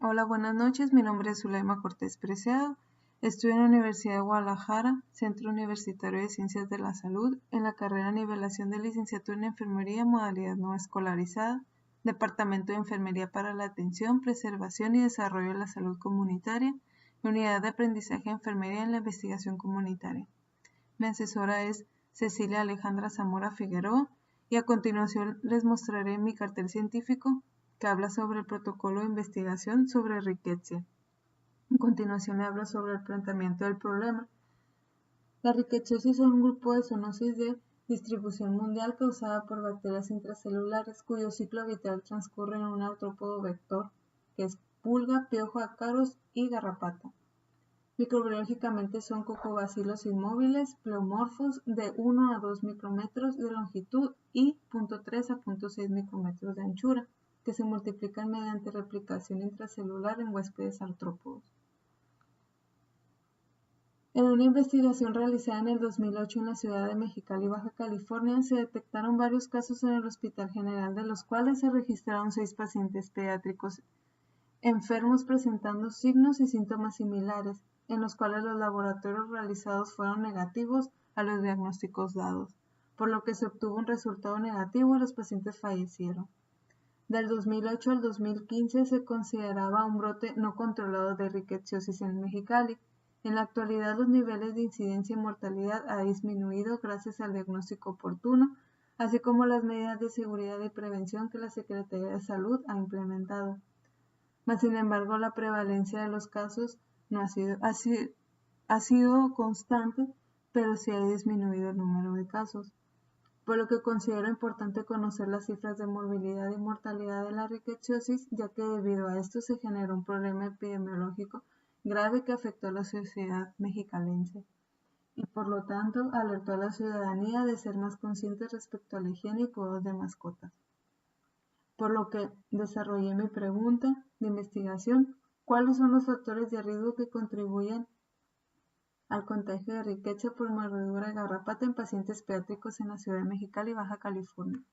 Hola, buenas noches. Mi nombre es Zuleima Cortés Preciado. Estudio en la Universidad de Guadalajara, Centro Universitario de Ciencias de la Salud, en la carrera Nivelación de Licenciatura en Enfermería, modalidad no escolarizada, Departamento de Enfermería para la Atención, Preservación y Desarrollo de la Salud Comunitaria, Unidad de Aprendizaje de Enfermería en la Investigación Comunitaria. Mi asesora es Cecilia Alejandra Zamora Figueroa y a continuación les mostraré mi cartel científico que habla sobre el protocolo de investigación sobre Rickettsia. A continuación le hablo sobre el planteamiento del problema. La rickettsiosis es un grupo de zoonosis de distribución mundial causada por bacterias intracelulares cuyo ciclo vital transcurre en un artrópodo vector, que es pulga, piojo, ácaros y garrapata. Microbiológicamente son cocobacilos inmóviles, pleomorfos, de 1 a 2 micrómetros de longitud y 0.3 a 0.6 micrómetros de anchura, que se multiplican mediante replicación intracelular en huéspedes artrópodos. En una investigación realizada en el 2008 en la ciudad de Mexicali, Baja California, se detectaron varios casos en el Hospital General, de los cuales se registraron 6 pacientes pediátricos enfermos presentando signos y síntomas similares, en los cuales los laboratorios realizados fueron negativos a los diagnósticos dados, por lo que se obtuvo un resultado negativo y los pacientes fallecieron. Del 2008 al 2015 se consideraba un brote no controlado de rickettsiosis en Mexicali. En la actualidad los niveles de incidencia y mortalidad ha disminuido gracias al diagnóstico oportuno, así como las medidas de seguridad y prevención que la Secretaría de Salud ha implementado. Mas, sin embargo, la prevalencia de los casos no ha sido constante, pero sí ha disminuido el número de casos, por lo que considero importante conocer las cifras de morbilidad y mortalidad de la rickettsiosis, ya que debido a esto se generó un problema epidemiológico grave que afectó a la sociedad mexicalense y por lo tanto alertó a la ciudadanía de ser más conscientes respecto a la higiene y cuidados de mascotas. Por lo que desarrollé mi pregunta de investigación: ¿cuáles son los factores de riesgo que contribuyen al contagio de Rickettsia por mordedura de garrapata en pacientes pediátricos en la ciudad de Mexicali, Baja California?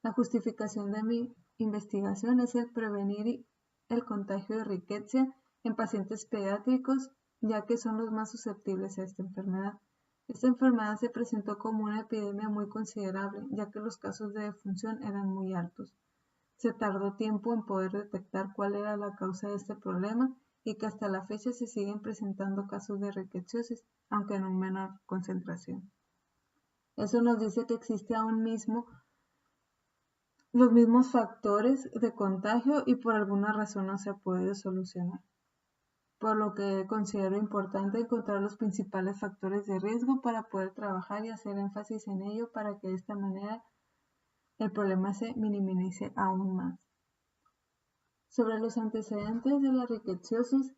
La justificación de mi investigación es el prevenir el contagio de Rickettsia en pacientes pediátricos, ya que son los más susceptibles a esta enfermedad. Esta enfermedad se presentó como una epidemia muy considerable, ya que los casos de defunción eran muy altos. Se tardó tiempo en poder detectar cuál era la causa de este problema y que hasta la fecha se siguen presentando casos de rickettsiosis, aunque en una menor concentración. Eso nos dice que existe aún mismo los mismos factores de contagio y por alguna razón no se ha podido solucionar. Por lo que considero importante encontrar los principales factores de riesgo para poder trabajar y hacer énfasis en ello para que de esta manera el problema se minimice aún más. Sobre los antecedentes de la rickettsiosis,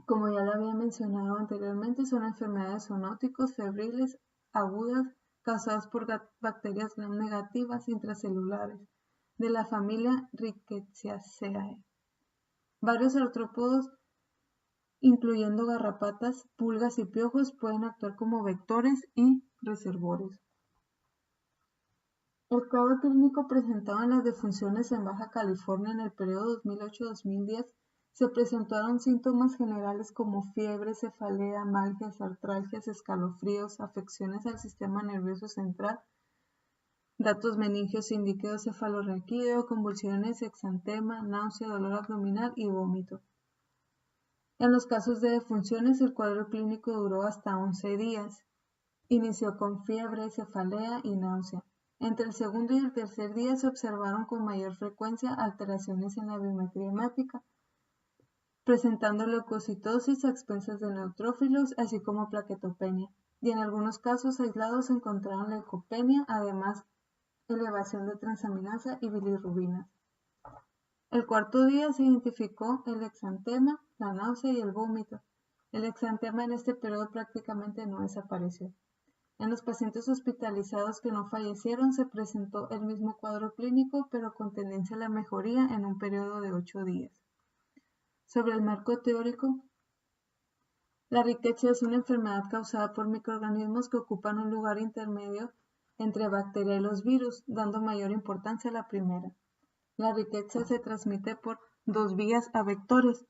como ya lo había mencionado anteriormente, son enfermedades zoonóticos febriles agudas causadas por bacterias gram negativas intracelulares de la familia Rickettsiaceae. Varios artrópodos, incluyendo garrapatas, pulgas y piojos, pueden actuar como vectores y reservorios. El cuadro clínico presentado en las defunciones en Baja California en el periodo 2008-2010 se presentaron síntomas generales como fiebre, cefalea, malgias, artralgias, escalofríos, afecciones al sistema nervioso central, datos meningios indíqueos cefalorraquídeo, convulsiones, exantema, náusea, dolor abdominal y vómito. En los casos de defunciones, el cuadro clínico duró hasta 11 días. Inició con fiebre, cefalea y náusea. Entre el segundo y el tercer día se observaron con mayor frecuencia alteraciones en la biometría hemática, presentando leucocitosis a expensas de neutrófilos, así como plaquetopenia, y en algunos casos aislados se encontraron leucopenia, además elevación de transaminasa y bilirrubinas. El cuarto día se identificó el exantema, la náusea y el vómito. El exantema en este periodo prácticamente no desapareció. En los pacientes hospitalizados que no fallecieron se presentó el mismo cuadro clínico, pero con tendencia a la mejoría en un periodo de 8 días. Sobre el marco teórico, la rickettsia es una enfermedad causada por microorganismos que ocupan un lugar intermedio entre bacteria y los virus, dando mayor importancia a la primera. La rickettsia se transmite por dos vías a vectores,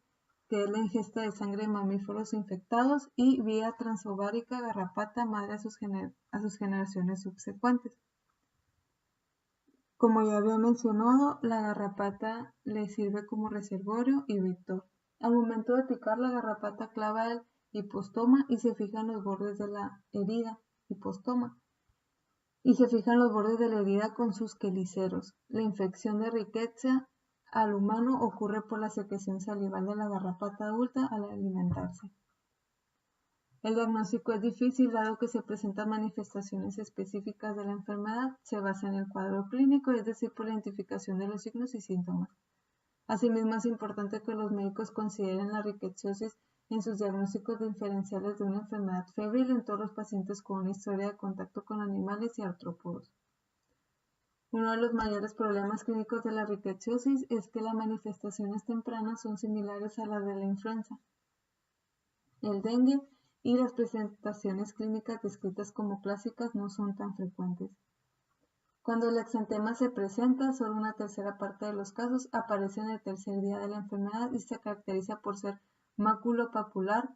que es la ingesta de sangre de mamíferos infectados, y vía transovárica garrapata madre a sus generaciones subsecuentes. Como ya había mencionado, la garrapata le sirve como reservorio y vector. Al momento de picar, la garrapata clava el hipostoma y se fija en los bordes de la herida, hipostoma, y se fija en los bordes de la herida con sus queliceros. La infección de Rickettsia al humano ocurre por la secreción salival de la garrapata adulta al alimentarse. El diagnóstico es difícil dado que se presentan manifestaciones específicas de la enfermedad, se basa en el cuadro clínico, es decir, por la identificación de los signos y síntomas. Asimismo, es importante que los médicos consideren la rickettsiosis en sus diagnósticos diferenciales de una enfermedad febril en todos los pacientes con una historia de contacto con animales y artrópodos. Uno de los mayores problemas clínicos de la rickettsiosis es que las manifestaciones tempranas son similares a las de la influenza, el dengue, y las presentaciones clínicas descritas como clásicas no son tan frecuentes. Cuando el exantema se presenta, solo una tercera parte de los casos aparece en el tercer día de la enfermedad y se caracteriza por ser maculopapular,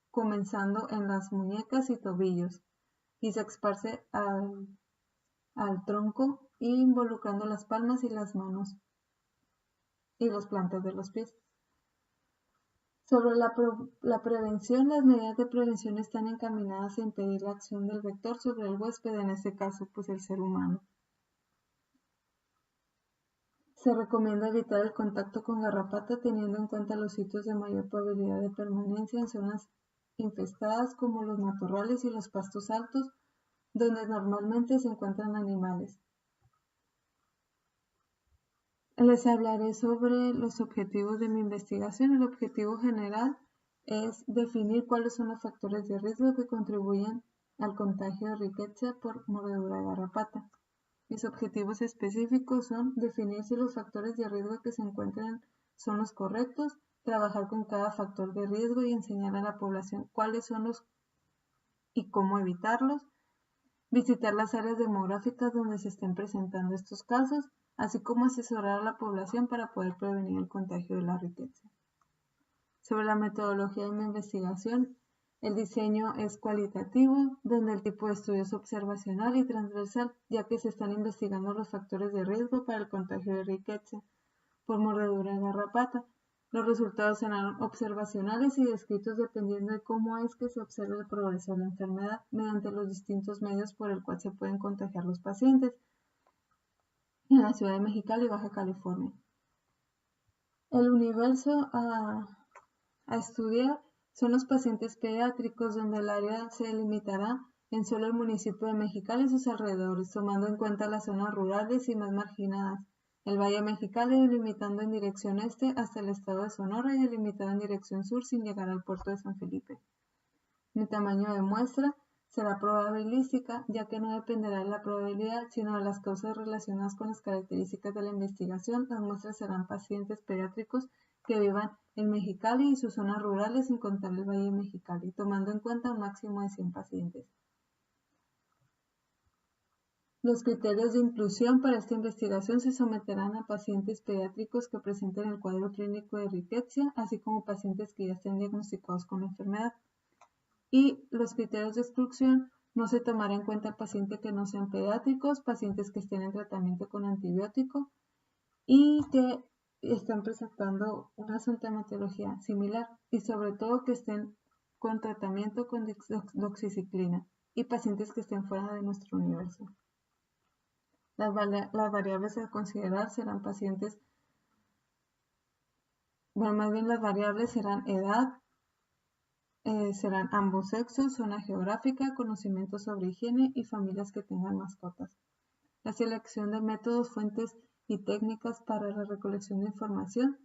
comenzando en las muñecas y tobillos, y se esparce al tronco, involucrando las palmas y las manos y las plantas de los pies. Sobre la prevención, las medidas de prevención están encaminadas a impedir la acción del vector sobre el huésped, en este caso, pues el ser humano. Se recomienda evitar el contacto con garrapata teniendo en cuenta los sitios de mayor probabilidad de permanencia en zonas infestadas como los matorrales y los pastos altos, donde normalmente se encuentran animales. Les hablaré sobre los objetivos de mi investigación. El objetivo general es definir cuáles son los factores de riesgo que contribuyen al contagio de Rickettsia por mordedura de garrapata. Mis objetivos específicos son definir si los factores de riesgo que se encuentran son los correctos, trabajar con cada factor de riesgo y enseñar a la población cuáles son los y cómo evitarlos, visitar las áreas demográficas donde se estén presentando estos casos, así como asesorar a la población para poder prevenir el contagio de la Rickettsia. Sobre la metodología de mi investigación, el diseño es cualitativo, donde el tipo de estudio es observacional y transversal, ya que se están investigando los factores de riesgo para el contagio de Rickettsia por mordedura de garrapata. Los resultados serán observacionales y descritos dependiendo de cómo es que se observa el progreso de la enfermedad mediante los distintos medios por el cual se pueden contagiar los pacientes en la ciudad de Mexicali y Baja California. El universo a estudiar son los pacientes pediátricos, donde el área se limitará en solo el municipio de Mexicali y sus alrededores, tomando en cuenta las zonas rurales y más marginadas. El Valle de Mexicali delimitando en dirección este hasta el estado de Sonora y delimitado en dirección sur sin llegar al puerto de San Felipe. Mi tamaño de muestra será probabilística, ya que no dependerá de la probabilidad, sino de las causas relacionadas con las características de la investigación. Las muestras serán pacientes pediátricos que vivan en Mexicali y sus zonas rurales sin contar el Valle de Mexicali, tomando en cuenta un máximo de 100 pacientes. Los criterios de inclusión para esta investigación se someterán a pacientes pediátricos que presenten el cuadro clínico de Rickettsia, así como pacientes que ya estén diagnosticados con la enfermedad. Y los criterios de exclusión no se tomará en cuenta pacientes que no sean pediátricos, pacientes que estén en tratamiento con antibiótico y que estén presentando una sintomatología similar y sobre todo que estén con tratamiento con doxiciclina y pacientes que estén fuera de nuestro universo. Las variables a considerar serán pacientes, bueno, más bien las variables serán edad, serán ambos sexos, zona geográfica, conocimiento sobre higiene y familias que tengan mascotas. La selección de métodos, fuentes y técnicas para la recolección de información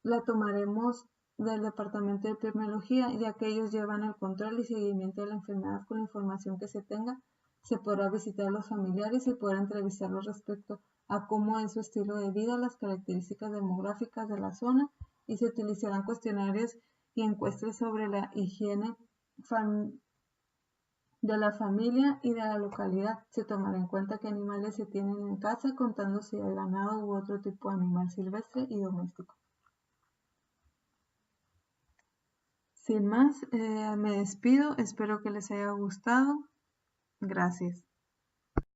la tomaremos del Departamento de Epidemiología, ya que ellos llevan el control y seguimiento de la enfermedad con la información que se tenga. Se podrá visitar a los familiares y poder entrevistarlos respecto a cómo es su estilo de vida, las características demográficas de la zona, y se utilizarán cuestionarios y encuestas sobre la higiene de la familia y de la localidad. Se tomará en cuenta qué animales se tienen en casa, contando si hay ganado u otro tipo de animal silvestre y doméstico. Sin más, me despido, espero que les haya gustado. Gracias.